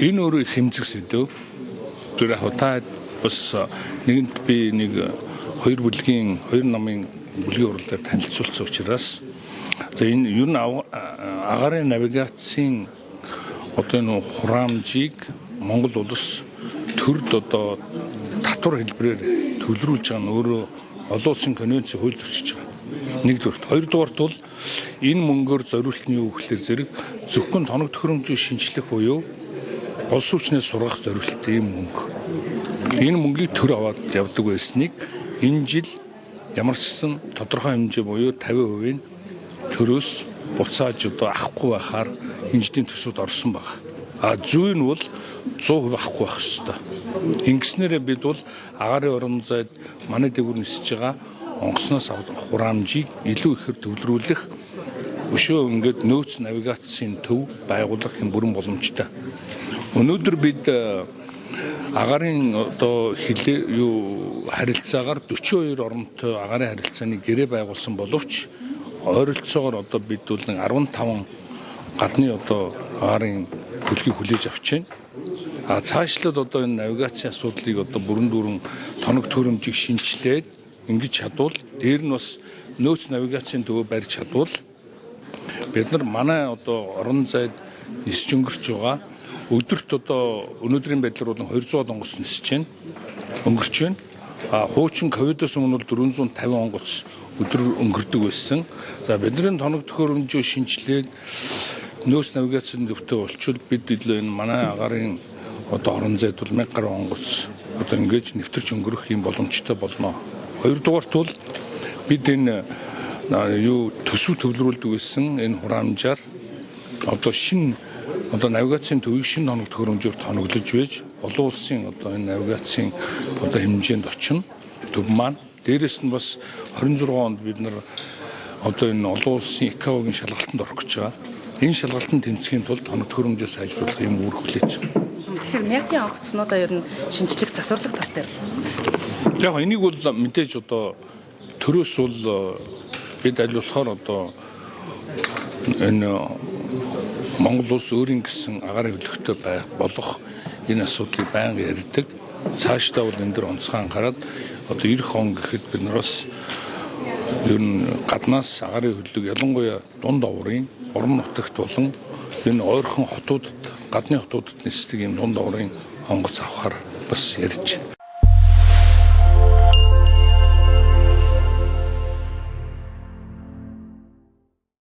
Энэ өөрөө их хэмжих сэдв. Тэр хатаад бас нэгэнт би нэг хоёр намын бүлгийн уралдаар танилцуулсан учраас энэ ер нь агаарын навигацийн одоо энэ хураамжийг Монгол улс төрд одоо татвар хэлбэрээр төвлөрүүлж байгаа нь өөрөө олон улсын конвенцийн хууль зөрчиж байгаа. Нэгдүгээр. Хоёрдугаарт бол энэ мөнгөөр зориулт нь юу гэхээр зэрэг зөвхөн тоног төхөөрөмжийн шинжлэх буюу улс хүчнээс сургах зориултын мөнгө. Энэ мөнгийг төр аваад явдаг байсныг энэ жил ямар ч гэсэн тодорхой хэмжээ буюу 50% нь төрөөс буцааж одоо авахгүй байхаар хинждийн төсөвд орсон байна. Зүй нь бол 100% авахгүй байх ёстой. Ингэснээрээ бид бол агаарын орон зайд манай дээгүүр нисэж байгаа онгоцноос хураамжийг илүү ихээр төвлөрүүлэх өшөө ингээд нөөц навигацийн төв байгуулах юм бүрэн боломжтой. Өнөөдөр бид агаарын одоо харилцаагаар 42 оронтой агаарын харилцааны гэрээ байгуулсан боловч ойролцоогоор одоо бид бол 15 гадны одоо агаарын хөлгийг хүлээж авч байна. Цаашлаад одоо энэ навигацийн асуудлыг одоо бүрэн дүүрэн тоног төхөөрөмжийг шинжилээд ингэж чадвал дээр нь бас нөөц навигацийн төвөө барьж чадвал бид нар манай одоо орон зайд нисж өнгөрч байгаа өдөрт одоо өнөөдрийн байдлаар бол 200 онгоц нисэж өнгөрч байна. Хуучин ковидос өмнө бол 450 онгоц өдөр өнгөрдөг байсан. За бидний тоног төхөөрөмжөө шинжилээд нөөц навигацийн төвтэй болчвол бид илүү энэ манай агаарын одоо орон зайд бол 1000 гаруй онгоц одоо ингэж нэвтэрч өнгөрөх юм боломжтой болно. Хоёрдугаарт бол бид энэ төсөв төвлөрүүлдэг гэсэн энэ хураамжаар одоо шинэ одоо навигацийн төвийг шинэ тоног төхөөрөмжөөр тоноглож байж олон улсын одоо энэ навигацийн одоо хэмжээнд очино. Төв маань дээрэс нь бас 26 онд бид нар одоо энэ олон улсын ИКАО-гийн шалгалтанд орох гэж байгаа. Энэ шалгалтанд тэмцэхийн тулд тоног төхөөрөмжөө сайжруулах юм үүрэг хүлээж байгаа. Тэгэхээр мянган онгоцнуудаа ер нь шинжлэх засварлах талтай. Яг энийг бол мэдээж одоо төрөөс бол бид аль болохоор одоо энэ Монгол улс өөрийн гэсэн агаарын хөлөгтэй болох энэ асуудлыг байнга ярьдаг. Цаашдаа бол энэ дэр онцгой анхаарал одоо 90 он гэхэд бид нараас ер нь гаднаас агаарын хөлөг ялангуяа дунд оврын орон нутагт болон энэ ойрхон хотуудад гадны хотуудад нисдэг юм дунд оврын онгоц авахар бас ярьж байна.